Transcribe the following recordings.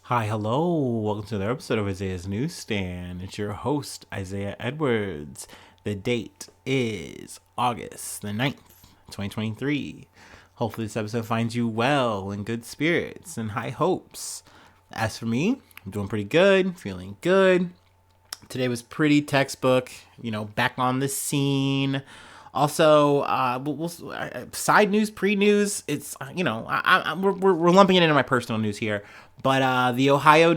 Hi, hello. Welcome to another episode of Isaiah's Newsstand. It's your host, Isaiah Edwards. The date is August the 9th, 2023. Hopefully, this episode finds you well, in good spirits, and high hopes. As for me, I'm doing pretty good, feeling good. Today was pretty textbook, back on the scene. Also, side news, pre-news. It's we're lumping it into my personal news here, but the Ohio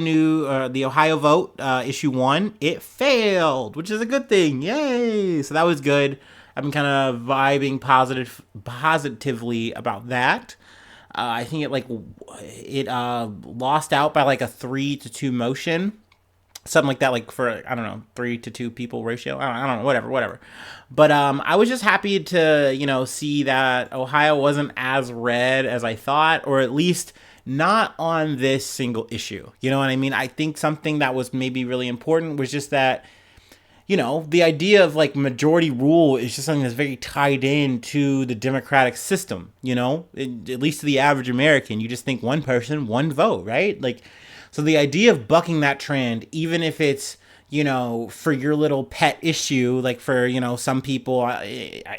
vote, issue one, it failed, which is a good thing. Yay! So that was good. I've been kind of vibing positively about that. I think it lost out by like a 3-2 motion, something like that, like for, I don't know, 3-2 people ratio. I don't know, whatever. But I was just happy to see that Ohio wasn't as red as I thought, or at least not on this single issue. You know what I mean? I think something that was maybe really important was just that the idea of like majority rule is just something that's very tied in to the democratic system, at least to the average American. You just think one person, one vote, right? Like, so the idea of bucking that trend, even if it's, for your little pet issue, like for, some people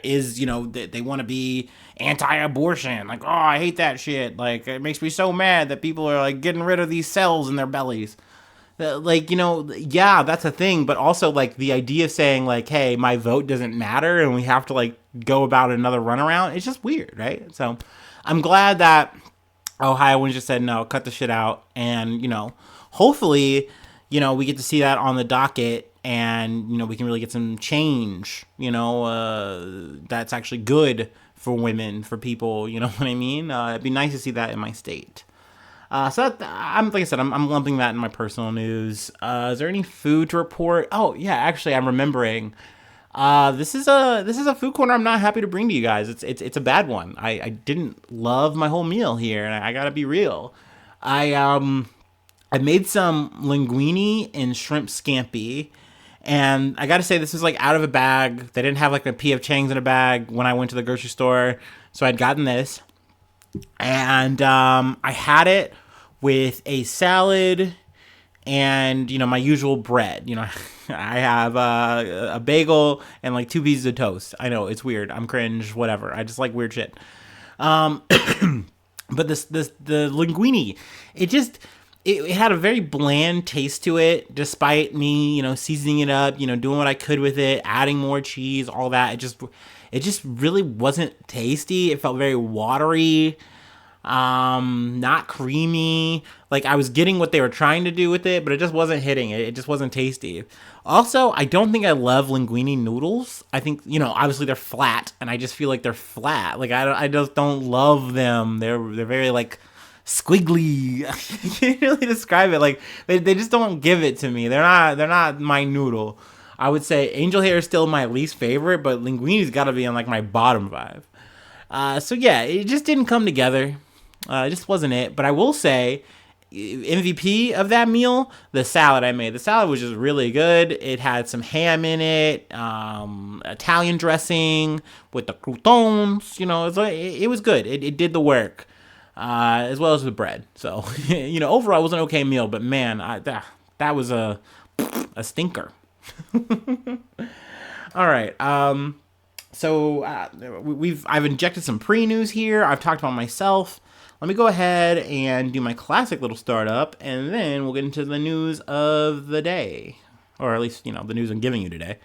is, they want to be anti-abortion. Like, oh, I hate that shit. Like, it makes me so mad that people are like getting rid of these cells in their bellies. Like, yeah, that's a thing, but also like the idea of saying like, hey, my vote doesn't matter and we have to like go about another runaround, it's just weird, right? So I'm glad that Ohioans just said no, cut the shit out, and hopefully, we get to see that on the docket, and we can really get some change, that's actually good for women, for people, you know what I mean? It'd be nice to see that in my state. I'm like I said, I'm lumping that in my personal news. Is there any food to report? Oh yeah, actually, I'm remembering. This is a food corner I'm not happy to bring to you guys. It's a bad one. I didn't love my whole meal here, and I gotta be real. I made some linguine and shrimp scampi, and I gotta say this was like out of a bag. They didn't have like a P.F. Chang's in a bag when I went to the grocery store, so I'd gotten this, and I had it with a salad and my usual bread. I have a bagel and like two pieces of toast. I know it's weird. I'm cringe. Whatever. I just like weird shit. Um, but this the linguine, it just it had a very bland taste to it, despite me seasoning it up, doing what I could with it, adding more cheese, all that. It just really wasn't tasty. It felt very watery, not creamy. Like I was getting what they were trying to do with it, but it just wasn't hitting it. It just wasn't tasty. Also, I don't think I love linguine noodles. I think obviously they're flat, and I just feel like they're flat. Like I just don't love them. They're very like squiggly. You can't really describe it. Like they just don't give it to me. They're not my noodle. I would say angel hair is still my least favorite, but linguine's got to be on like my bottom five. So yeah, it just didn't come together. It just wasn't it. But I will say, MVP of that meal, the salad I made. The salad was just really good. It had some ham in it, Italian dressing with the croutons. It was good. It did the work, as well as the bread. So, overall, it was an okay meal. But man, that was a stinker. All right. So I've injected some pre-news here. I've talked about myself. Let me go ahead and do my classic little startup, and then we'll get into the news of the day, or at least the news I'm giving you today.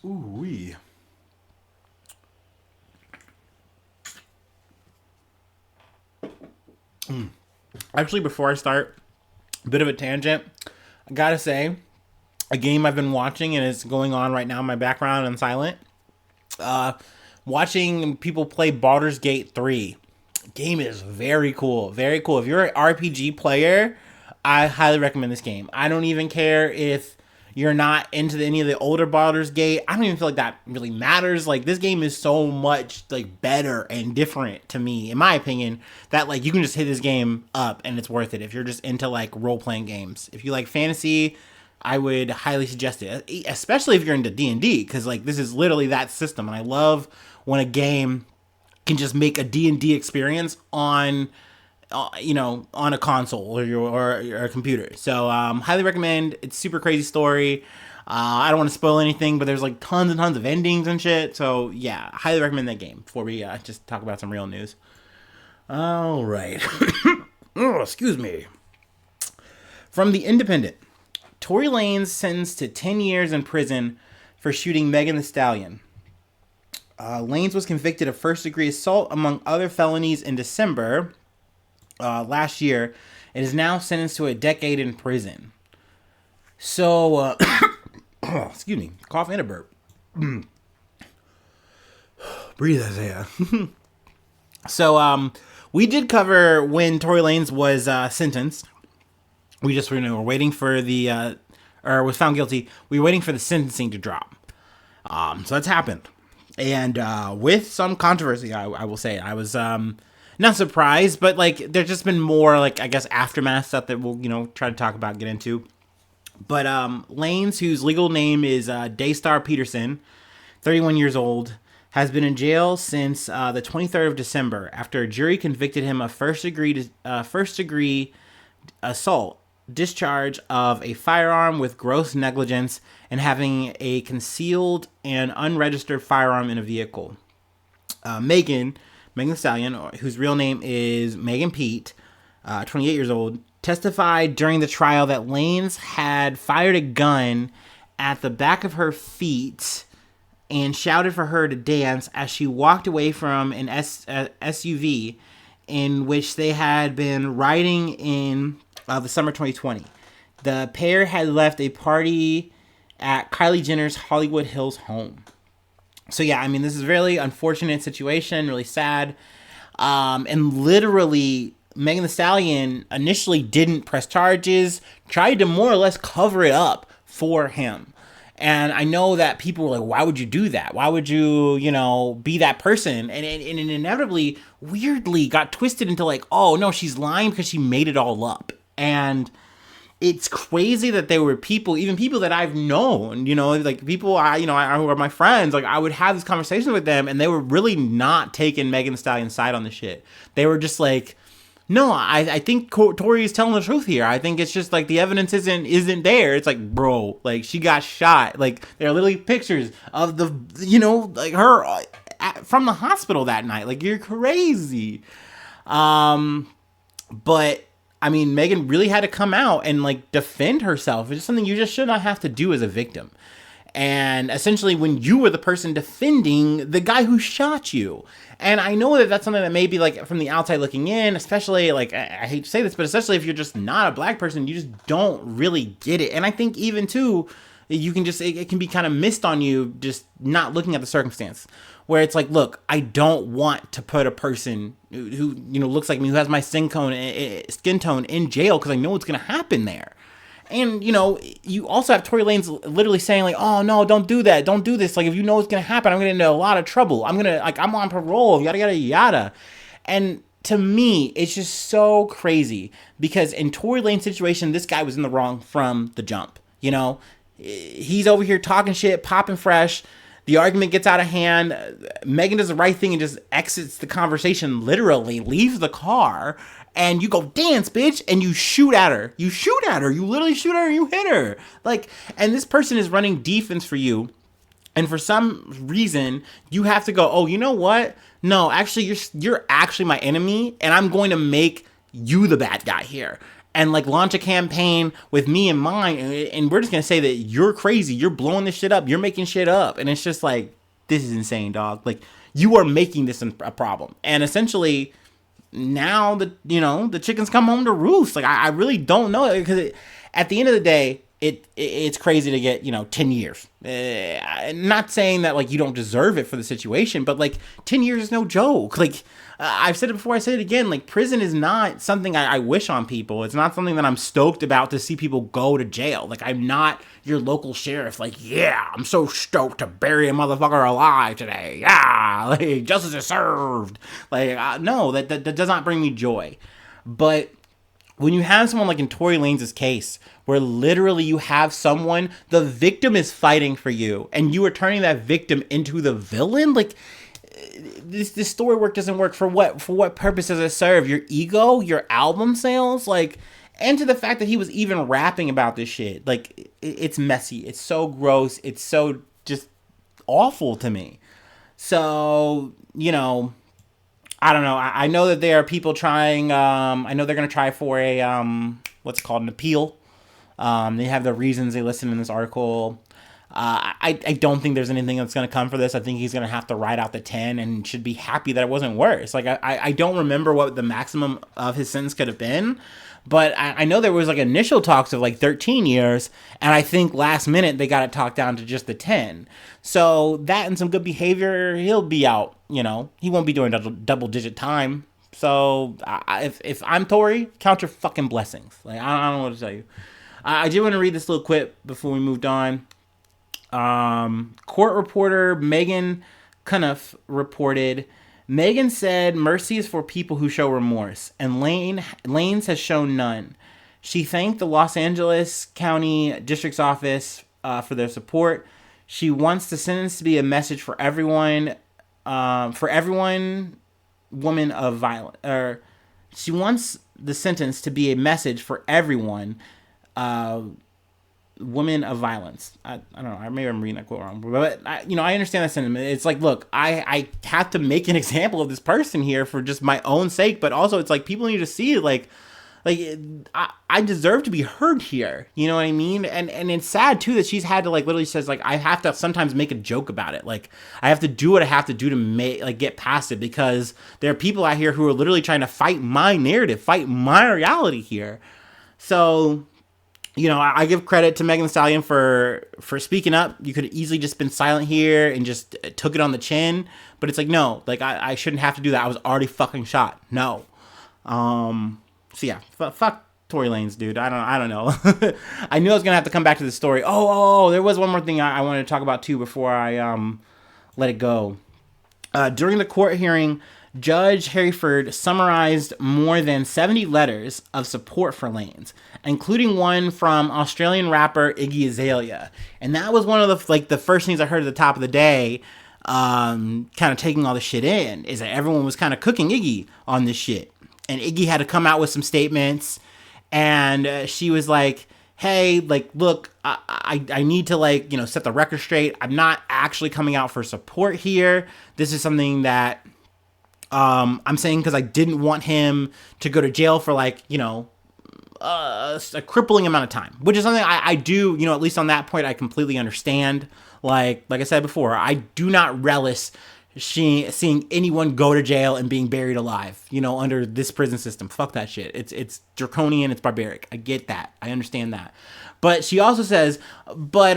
Ooh wee. Actually, before I start, a bit of a tangent. I gotta say, a game I've been watching and it's going on right now in my background and silent. Uh, Watching people play Baldur's Gate 3. Game is very cool. Very cool. If you're an RPG player, I highly recommend this game. I don't even care if you're not into any of the older Baldur's Gate, I don't even feel like that really matters. Like, this game is so much like better and different to me, in my opinion, that like you can just hit this game up and it's worth it if you're just into like role-playing games. If you like fantasy, I would highly suggest it, especially if you're into D&D, because like this is literally that system, and I love when a game can just make a D&D experience on on a console or a computer. So highly recommend. It's super crazy story. I don't want to spoil anything, but there's like tons and tons of endings and shit. So yeah, highly recommend that game before we just talk about some real news. All right. Oh, excuse me. From The Independent, Tory Lanez sentenced to 10 years in prison for shooting Megan Thee Stallion. Lanez was convicted of first-degree assault, among other felonies, in December last year. It is now sentenced to a decade in prison. So, excuse me, cough and a burp. Breathe, Isaiah. So, we did cover when Tory Lanez was sentenced. We just were waiting for the, or was found guilty. We were waiting for the sentencing to drop. So that's happened. And with some controversy, I will say. I was not surprised, but like there's just been more like, I guess, aftermath stuff that we'll try to talk about, get into. But Lanez, whose legal name is Daystar Peterson, 31 years old, has been in jail since the 23rd of December after a jury convicted him of first degree assault, discharge of a firearm with gross negligence, and having a concealed and unregistered firearm in a vehicle. Megan Thee Stallion, whose real name is Megan Pete, 28 years old, testified during the trial that Lanez had fired a gun at the back of her feet and shouted for her to dance as she walked away from an SUV in which they had been riding in the summer 2020. The pair had left a party at Kylie Jenner's Hollywood Hills home. So yeah, I mean, this is a really unfortunate situation, really sad. And literally, Megan Thee Stallion initially didn't press charges, tried to more or less cover it up for him. And I know that people were like, why would you do that? Why would you, be that person? And it inevitably, weirdly got twisted into like, oh no, she's lying because she made it all up. And it's crazy that there were people, even people that I've known, like people who are my friends, like I would have these conversations with them and they were really not taking Megan Thee Stallion's side on the shit. They were just like, no, I think Tory is telling the truth here. I think it's just like the evidence isn't there. It's like, bro, like she got shot. Like there are literally pictures of the, like her from the hospital that night. Like you're crazy. But I mean, Megan really had to come out and like defend herself. It's just something you just should not have to do as a victim. And essentially when you were the person defending the guy who shot you. And I know that that's something that maybe like from the outside looking in, especially like, I hate to say this, but especially if you're just not a black person, you just don't really get it. And I think even too, you can just, it can be kind of missed on you just not looking at the circumstance where it's like, look, I don't want to put a person who looks like me, who has my skin tone in jail because I know what's going to happen there. And, you also have Tory Lanez literally saying like, oh no, don't do that. Don't do this. Like, if you know what's going to happen, I'm going to get into a lot of trouble. I'm on parole, yada, yada, yada. And to me, it's just so crazy because in Tory Lanez's situation, this guy was in the wrong from the jump. He's over here talking shit, popping fresh. The argument gets out of hand. Megan does the right thing and just exits the conversation, literally leaves the car. And you go, dance, bitch, and you shoot at her. You literally shoot at her and you hit her. Like, and this person is running defense for you. And for some reason, you have to go, oh, you know what? No, actually, you're actually my enemy. And I'm going to make you the bad guy here. And like launch a campaign with me in mind. And we're just going to say that you're crazy. You're blowing this shit up. You're making shit up. And it's just like, this is insane, dog. Like, you are making this a problem. And essentially, now the chickens come home to roost. Like I really don't know, because at the end of the day, it's crazy to get 10 years. Not saying that like you don't deserve it for the situation, but like 10 years is no joke. Like I've said it before, I say it again, like prison is not something I wish on people. It's not something that I'm stoked about to see people go to jail. Like I'm not your local sheriff, like, yeah, I'm so stoked to bury a motherfucker alive today, yeah, like justice is served. Like no, that does not bring me joy. But when you have someone like in Tory Lanez' case, where literally you have someone, the victim is fighting for you, and you are turning that victim into the villain, like this story work doesn't work. For what purpose does it serve? Your ego, your album sales, like, and to the fact that he was even rapping about this shit, like it's messy, it's so gross, it's so just awful to me. So I don't know. I know that there are people trying. I know they're going to try for a what's called an appeal. They have the reasons they listed in this article. I don't think there's anything that's going to come for this. I think he's going to have to ride out the 10 and should be happy that it wasn't worse. Like I don't remember what the maximum of his sentence could have been, but I know there was like initial talks of like 13 years, and I think last minute they got it talked down to just the 10. So that and some good behavior, he'll be out. He won't be doing double digit time. So if I'm Tory, count your fucking blessings. Like I don't know what to tell you. I did want to read this little quip before we moved on. Court reporter Megan Cuniff reported, Megan said mercy is for people who show remorse, and Lanez has shown none. She thanked the Los Angeles County District's office for their support. She wants the sentence to be a message for everyone, woman of violence. Or she wants the sentence to be a message for everyone, women of violence. I don't know. Maybe I'm reading that quote wrong, but I understand that sentiment. It's like, look, I have to make an example of this person here for just my own sake, but also it's like people need to see like I deserve to be heard here. You know what I mean? And it's sad too that she's had to like literally says like I have to sometimes make a joke about it. Like I have to do what I have to do to make like get past it, because there are people out here who are literally trying to fight my narrative, fight my reality here. So I give credit to Megan Thee Stallion for speaking up. You could have easily just been silent here and just took it on the chin. But it's like, no, like I shouldn't have to do that. I was already fucking shot. No. So yeah, fuck Tory Lanez, dude. I don't know. I knew I was going to have to come back to this story. Oh, there was one more thing I wanted to talk about too before I let it go. During the court hearing, Judge Hereford summarized more than 70 letters of support for Lanez, including one from Australian rapper Iggy Azalea. And that was one of the first things I heard at the top of the day, kind of taking all this shit in, is that everyone was kind of cooking Iggy on this shit. And Iggy had to come out with some statements, and she was like, hey, like, look, I need to, like, set the record straight. I'm not actually coming out for support here. This is something that I'm saying because I didn't want him to go to jail for, like, a crippling amount of time, which is something I do, at least on that point, I completely understand. Like I said before, I do not relish seeing anyone go to jail and being buried alive, under this prison system. Fuck that shit. It's draconian. It's barbaric. I get that. I understand that. But she also says, but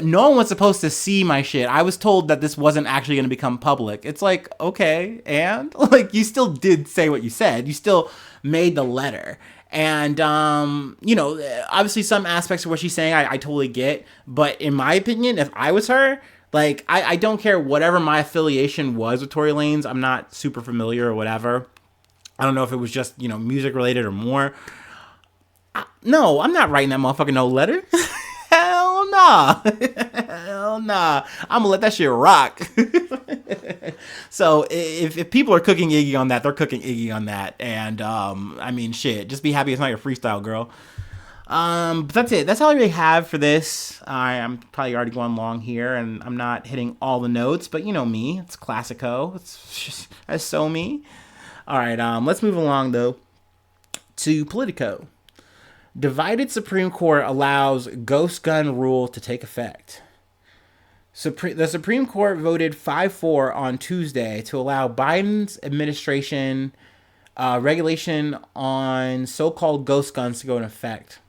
no one was supposed to see my shit. I was told that this wasn't actually going to become public. It's like, okay, and like you still did say what you said. You still made the letter. And, obviously some aspects of what she's saying, I totally get. But in my opinion, if I was her, like, I don't care whatever my affiliation was with Tory Lanez. I'm not super familiar or whatever. I don't know if it was just, music related or more. No, I'm not writing that motherfucking no letter. Hell nah. Hell nah. I'm gonna let that shit rock. So if people are cooking Iggy on that, they're cooking Iggy on that. And, shit, just be happy it's not your freestyle, girl. But that's it. That's all I really have for this. I'm probably already going long here, and I'm not hitting all the notes, but me. It's classico. That's so me. All right, let's move along, though, to Politico. Divided Supreme Court allows ghost gun rule to take effect. The Supreme Court voted 5-4 on Tuesday to allow Biden's administration regulation on so-called ghost guns to go in effect.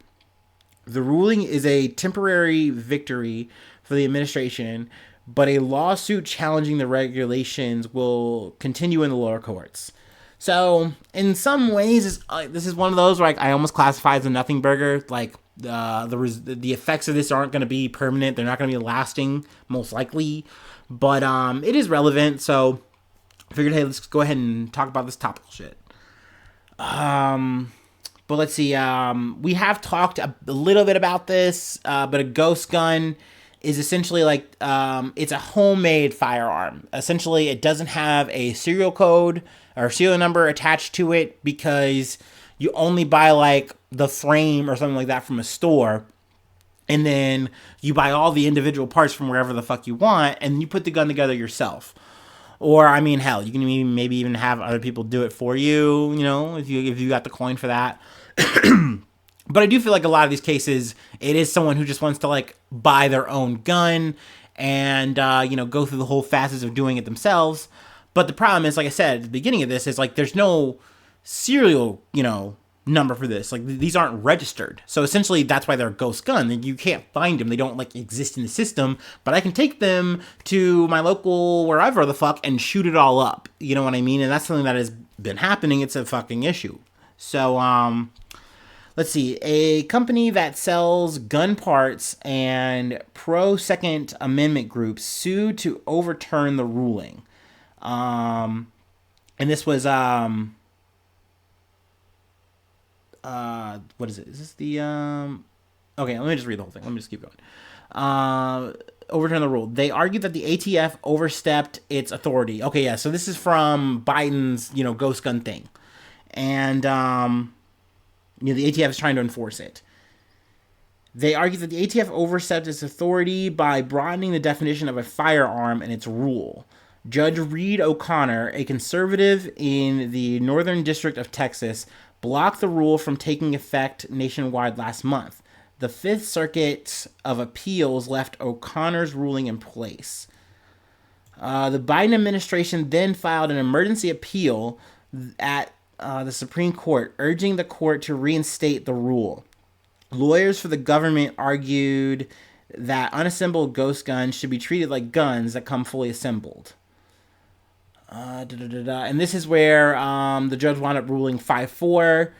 The ruling is a temporary victory for the administration, but a lawsuit challenging the regulations will continue in the lower courts. So, in some ways, this is one of those where I almost classify as a nothing burger. Like, the effects of this aren't going to be permanent. They're not going to be lasting, most likely. But it is relevant, so I figured, hey, let's go ahead and talk about this topical shit. But let's see. We have talked a little bit about this, but a ghost gun is essentially like it's a homemade firearm. Essentially, it doesn't have a serial code or serial number attached to it because you only buy like the frame or something like that from a store. And then you buy all the individual parts from wherever the fuck you want, and you put the gun together yourself. Or, I mean, hell, you can maybe even have other people do it for you, you know, if you got the coin for that. But I do feel like a lot of these cases, it is someone who just wants to, like, buy their own gun and, go through the whole facets of doing it themselves. But the problem is, like I said at the beginning of this, is, like, there's no serial, number for this. Like, these aren't registered. So essentially that's why they're a ghost gun. You can't find them. They don't like exist in the system, but I can take them to my local wherever the fuck and shoot it all up. You know what I mean? And that's something that has been happening. It's a fucking issue. So, let's see. A company that sells gun parts and pro Second Amendment groups sued to overturn the ruling. And this was, what is it? Is this the, okay, let me just read the whole thing. Let me just keep going. Overturn the rule. They argued that the ATF overstepped its authority. Okay, yeah, so this is from Biden's, ghost gun thing. And, the ATF is trying to enforce it. They argued that the ATF overstepped its authority by broadening the definition of a firearm and its rule. Judge Reed O'Connor, a conservative in the Northern District of Texas, blocked the rule from taking effect nationwide last month. The Fifth Circuit of Appeals left O'Connor's ruling in place. The Biden administration then filed an emergency appeal at the Supreme Court, urging the court to reinstate the rule. Lawyers for the government argued that unassembled ghost guns should be treated like guns that come fully assembled. And this is where the judge wound up ruling 5-4.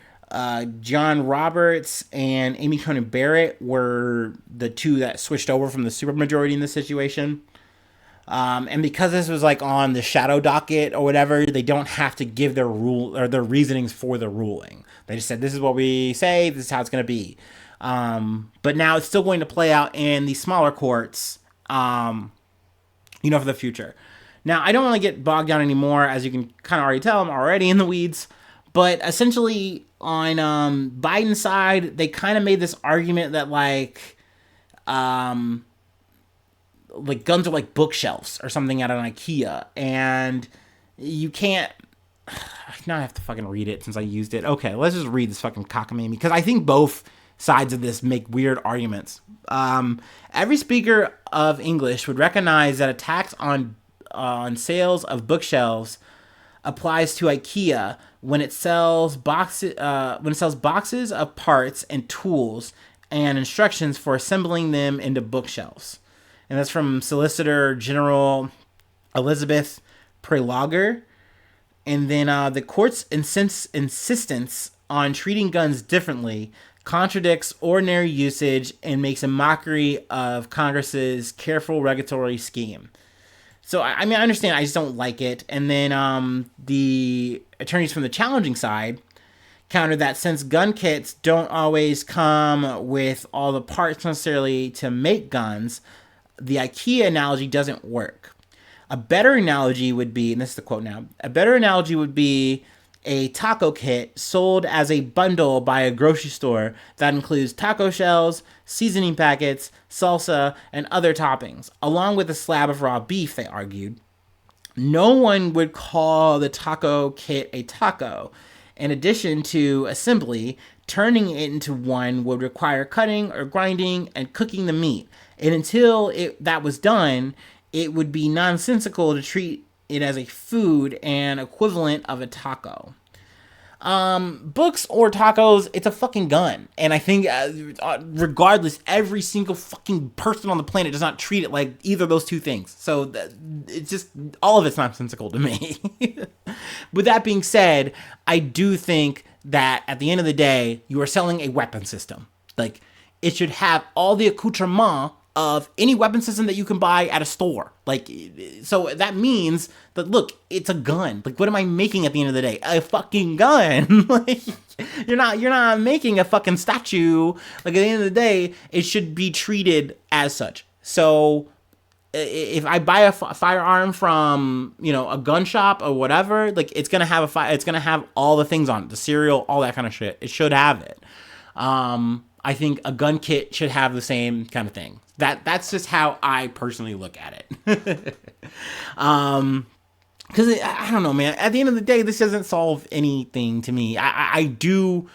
John Roberts and Amy Coney Barrett were the two that switched over from the supermajority in this situation. And because this was like on the shadow docket or whatever, they don't have to give their rule or their reasonings for the ruling. They just said, this is what we say, this is how it's going to be. But now it's still going to play out in the smaller courts, for the future. Now, I don't want to get bogged down anymore, as you can kind of already tell, I'm already in the weeds. But essentially, on Biden's side, they kind of made this argument that, like guns are like bookshelves or something at an IKEA. And you can't... Now I have to fucking read it since I used it. Okay, let's just read this fucking cockamamie, because I think both sides of this make weird arguments. Every speaker of English would recognize that a tax on sales of bookshelves applies to IKEA when it sells boxes of parts and tools and instructions for assembling them into bookshelves. And that's from Solicitor General Elizabeth Prelager. And then the court's insistence on treating guns differently contradicts ordinary usage and makes a mockery of Congress's careful regulatory scheme. So, I mean, I understand, I just don't like it. And then the attorneys from the challenging side countered that since gun kits don't always come with all the parts necessarily to make guns, the IKEA analogy doesn't work. A better analogy would be, and this is the quote now, a better analogy would be a taco kit sold as a bundle by a grocery store that includes taco shells, seasoning packets, salsa, and other toppings, along with a slab of raw beef, they argued. No one would call the taco kit a taco. In addition to assembly, turning it into one would require cutting or grinding and cooking the meat. And until that was done, it would be nonsensical to treat it as a food and equivalent of a taco. Books or tacos, it's a fucking gun. And I think, regardless, every single fucking person on the planet does not treat it like either of those two things. So it's just, all of it's nonsensical to me. With that being said, I do think that at the end of the day, you are selling a weapon system. Like, it should have all the accoutrement of any weapon system that you can buy at a store. Like, so that means that, look, it's a gun. Like, what am I making at the end of the day? A fucking gun. Like, you're not making a fucking statue. Like, at the end of the day, it should be treated as such. So if I buy a firearm from, a gun shop or whatever, like, it's gonna have it's gonna have all the things on it, the cereal, all that kind of shit. It should have it. I think a gun kit should have the same kind of thing. That's just how I personally look at it. Because I don't know, man. At the end of the day, this doesn't solve anything to me. I do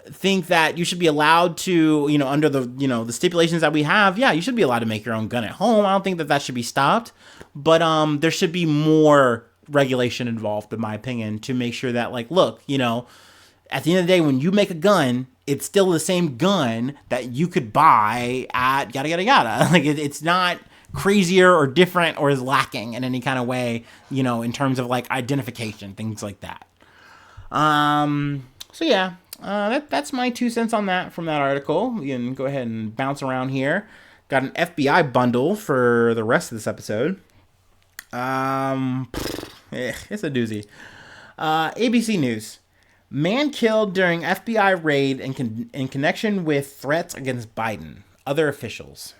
think that you should be allowed to, under the, the stipulations that we have, yeah, you should be allowed to make your own gun at home. I don't think that should be stopped. But there should be more regulation involved, in my opinion, to make sure that, like, look, at the end of the day, when you make a gun, it's still the same gun that you could buy at yada, yada, yada. Like, it's not crazier or different or is lacking in any kind of way, in terms of, like, identification, things like that. So, yeah, that's my 2 cents on that from that article. You can go ahead and bounce around here. Got an FBI bundle for the rest of this episode. It's a doozy. ABC News. Man killed during FBI raid in connection with threats against Biden. Other officials.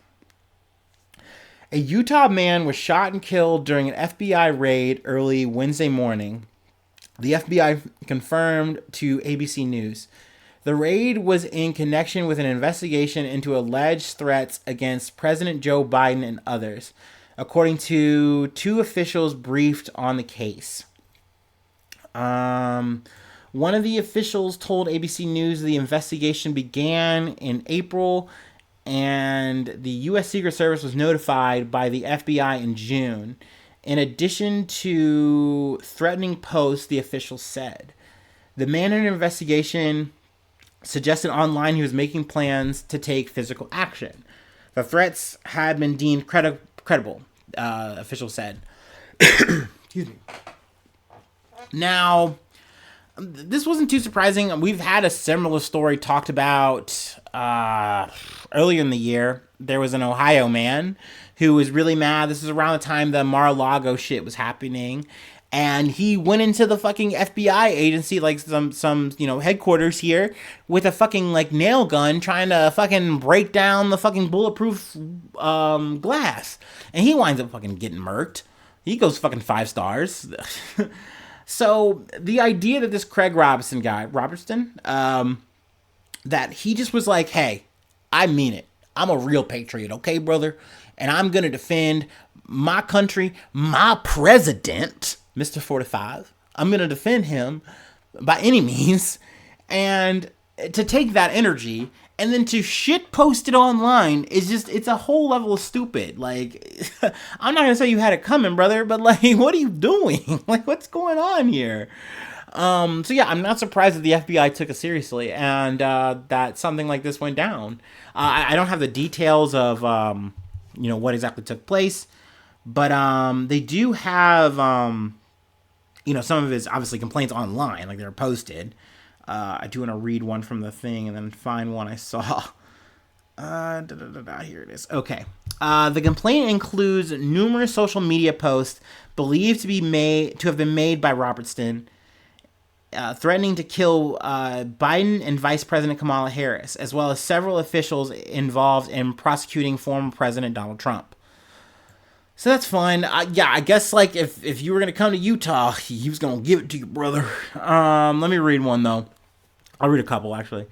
A Utah man was shot and killed during an FBI raid early Wednesday morning. The FBI confirmed to ABC News. The raid was in connection with an investigation into alleged threats against President Joe Biden and others, according to 2 officials briefed on the case. One of the officials told ABC News the investigation began in April, and the U.S. Secret Service was notified by the FBI in June. In addition to threatening posts, the official said. The man in an investigation suggested online he was making plans to take physical action. The threats had been deemed credible, officials said. Excuse me. Now, this wasn't too surprising. We've had a similar story talked about earlier in the year. There was an Ohio man who was really mad. This is around the time the Mar-a-Lago shit was happening. And he went into the fucking FBI agency, like some headquarters here, with a fucking, like, nail gun, trying to fucking break down the fucking bulletproof glass. And he winds up fucking getting murked. He goes fucking 5 stars. So the idea that this Craig Robertson, that he just was like, hey, I mean it. I'm a real patriot, okay, brother? And I'm going to defend my country, my president, Mr. 45. I'm going to defend him by any means. And to take that energy and then to shit post it online is just, it's a whole level of stupid. Like, I'm not going to say you had it coming, brother, but, like, what are you doing? Like, what's going on here? So yeah, I'm not surprised that the FBI took it seriously and that something like this went down. I don't have the details of, what exactly took place, but they do have, some of his, obviously, complaints online, like they're posted. I do want to read one from the thing and then find one I saw. Here it is. Okay. The complaint includes numerous social media posts believed to have been made by Robertson, threatening to kill Biden and Vice President Kamala Harris, as well as several officials involved in prosecuting former President Donald Trump. So that's fine. I guess, like, if you were going to come to Utah, he was going to give it to you, brother. Let me read one, though. I'll read a couple, actually.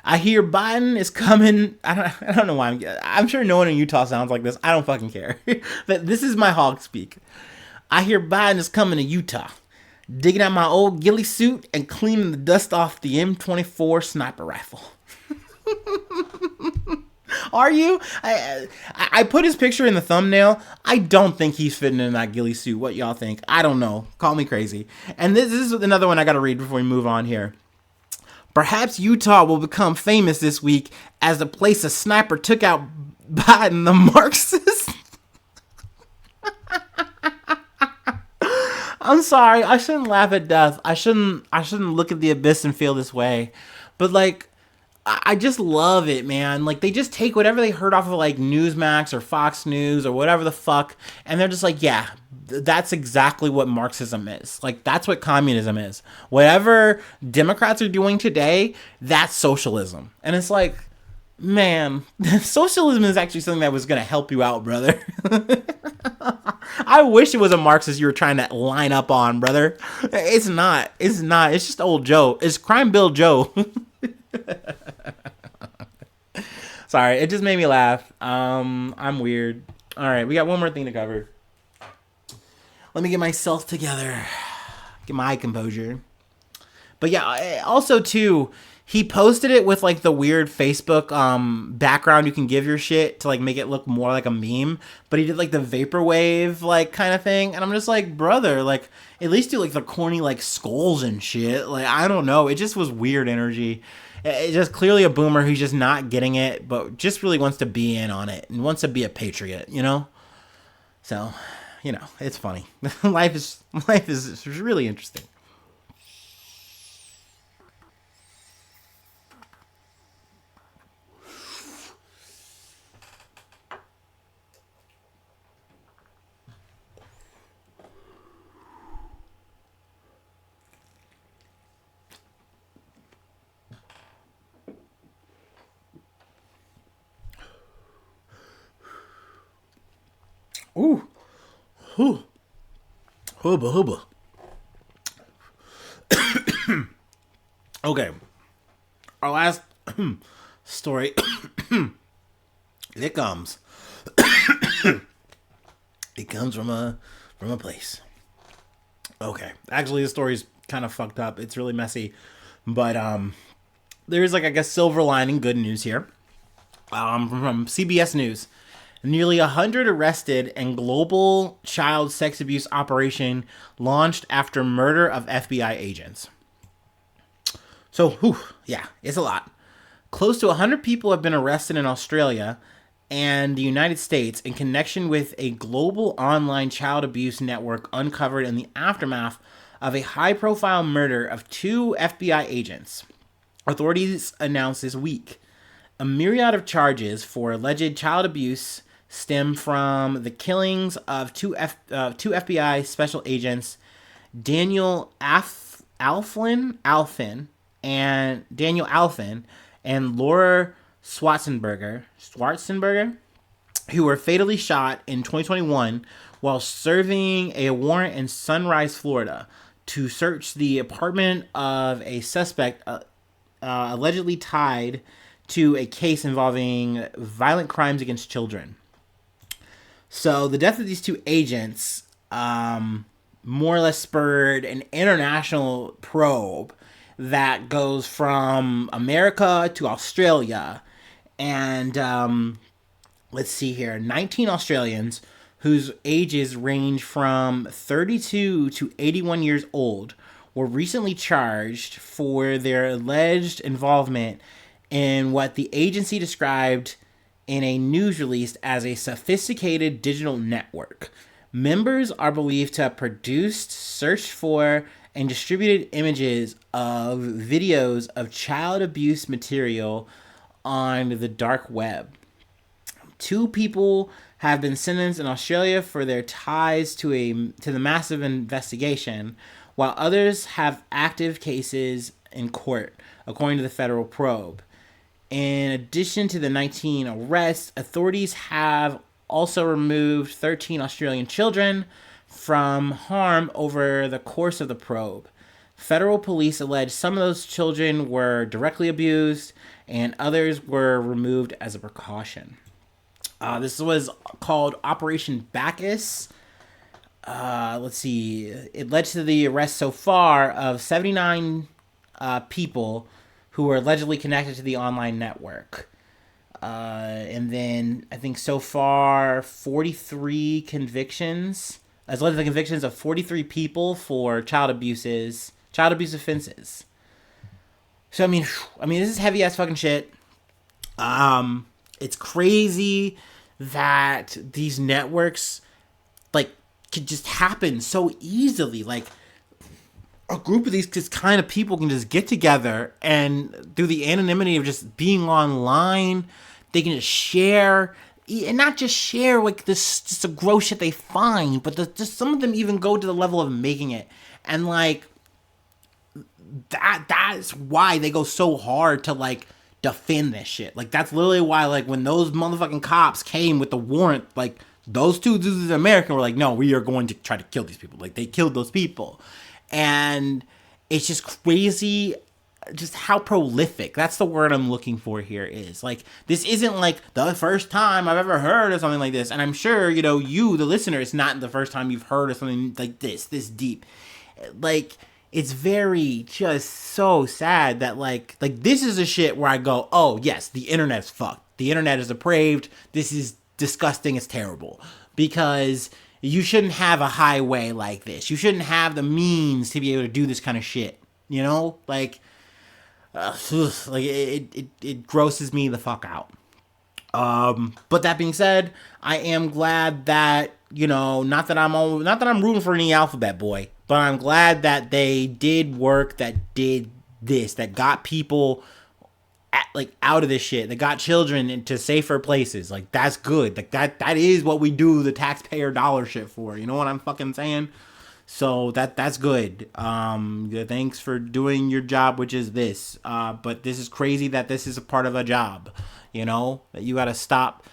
I hear Biden is coming. I don't know why. I'm sure no one in Utah sounds like this. I don't fucking care. But this is my hog speak. I hear Biden is coming to Utah, digging out my old ghillie suit and cleaning the dust off the M24 sniper rifle. Are you? I put his picture in the thumbnail. I don't think he's fitting in that ghillie suit. What y'all think? I don't know. Call me crazy. And this is another one I got to read before we move on here. Perhaps Utah will become famous this week as the place a sniper took out Biden, the Marxist. I'm sorry, I shouldn't laugh at death. I shouldn't look at the abyss and feel this way. But like, I just love it, man. Like, they just take whatever they heard off of like Newsmax or Fox News or whatever the fuck, and they're just like, yeah, that's exactly what Marxism is. Like, that's what communism is. Whatever Democrats are doing today, that's socialism. And it's like, man, socialism is actually something that was going to help you out, brother. I wish it was a Marxist you were trying to line up on, brother. It's not. It's not. It's just old Joe. It's Crime Bill Joe. Sorry, it just made me laugh. I'm weird. All right, we got one more thing to cover. Let me get myself together. Get my composure. But yeah, also too, he posted it with like the weird Facebook background you can give your shit to like make it look more like a meme. But he did like the vaporwave like kind of thing, and I'm just like, brother, like at least do like the corny like skulls and shit. Like, I don't know, it just was weird energy. It's just clearly a boomer who's just not getting it, but just really wants to be in on it and wants to be a patriot, you know? So, you know, it's funny. Life is really interesting. Ooh. Ooh. Hubba hubba. Okay. Our last story. It comes. It comes from a place. Okay. Actually, the story's kind of fucked up. It's really messy. But there's like, I guess, silver lining good news here. From CBS News. Nearly 100 arrested and global child sex abuse operation launched after murder of FBI agents. So, yeah, it's a lot. Close to 100 people have been arrested in Australia and the United States in connection with a global online child abuse network uncovered in the aftermath of a high-profile murder of 2 FBI agents. Authorities announced this week. A myriad of charges for alleged child abuse stem from the killings of two FBI special agents, Daniel Alfin and Laura Schwarzenberger, who were fatally shot in 2021 while serving a warrant in Sunrise, Florida, to search the apartment of a suspect allegedly tied to a case involving violent crimes against children. So the death of these 2 agents more or less spurred an international probe that goes from America to Australia. And let's see here, 19 Australians whose ages range from 32 to 81 years old were recently charged for their alleged involvement in what the agency described in a news release as a sophisticated digital network. Members are believed to have produced, searched for, and distributed images of videos of child abuse material on the dark web. 2 people have been sentenced in Australia for their ties to the massive investigation, while others have active cases in court, according to the federal probe. In addition to the 19 arrests, authorities have also removed 13 Australian children from harm over the course of the probe. Federal police allege some of those children were directly abused and others were removed as a precaution. This was called Operation Bacchus. Let's see. It led to the arrest so far of 79 people who were allegedly connected to the online network. And then I think so far 43 convictions, as well as the convictions of 43 people for child abuse offenses. So this is heavy ass fucking shit. It's crazy that these networks like could just happen so easily. Like a group of these just kind of people can just get together and through the anonymity of just being online, they can just share and not just share like this just the gross shit they find, but just some of them even go to the level of making it. And like that's why they go so hard to like defend this shit. Like that's literally why like when those motherfucking cops came with the warrant, like those two dudes in America were like, no, we are going to try to kill these people. Like they killed those people. And it's just crazy just how prolific, that's the word I'm looking for here, is. Like this isn't like the first time I've ever heard of something like this, and I'm sure you the listener, it's not the first time you've heard of something like this deep. Like it's very just so sad that like this is a shit where I go, oh yes, the internet's fucked, the internet is depraved, this is disgusting, it's terrible, because you shouldn't have a highway like this, you shouldn't have the means to be able to do this kind of shit, like like it grosses me the fuck out. But that being said, I am glad that not that I'm rooting for any alphabet boy, but I'm glad that they did work that did this, that got people out of this shit, that got children into safer places. Like that's good. Like that is what we do the taxpayer dollar shit for. You know what I'm fucking saying? So that's good. Thanks for doing your job, which is this. But this is crazy that this is a part of a job. That you gotta stop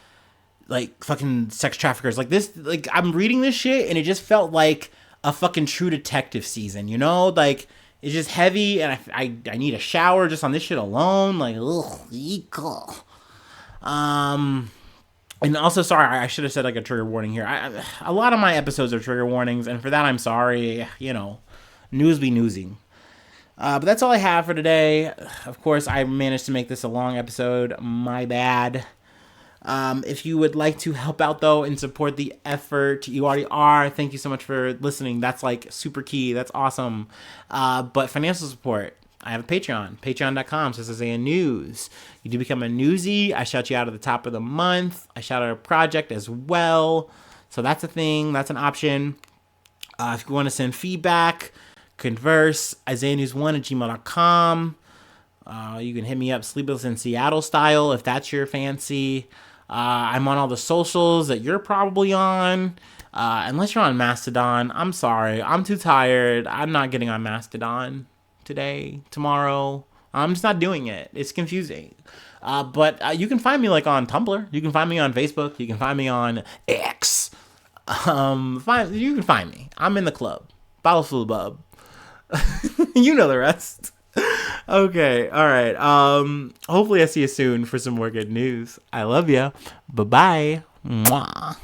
like fucking sex traffickers. Like this, like I'm reading this shit and it just felt like a fucking True Detective season. Like it's just heavy and I need a shower just on this shit alone. Like ugh. And also, sorry, I should have said like a trigger warning here. A lot of my episodes are trigger warnings, and for that, I'm sorry. News be newsing. But that's all I have for today. Of course, I managed to make this a long episode. My bad. If you would like to help out, though, and support the effort, you already are. Thank you so much for listening. That's like super key. That's awesome. But financial support, I have a Patreon, patreon.com/Isaiah News. You do become a newsie. I shout you out at the top of the month. I shout out a project as well. So that's a thing. That's an option. If you want to send feedback, converse, IsaiahNews1@gmail.com. You can hit me up, Sleepless in Seattle style, if that's your fancy. I'm on all the socials that you're probably on. Unless you're on Mastodon, I'm sorry. I'm too tired. I'm not getting on Mastodon today, tomorrow. I'm just not doing it. It's confusing. But you can find me like on Tumblr. You can find me on Facebook. You can find me on X. You can find me. I'm in the club. Bottle full of bub. You know the rest. Okay, all right. Hopefully I see you soon for some more good news. I love you. Bye-bye. Mwah.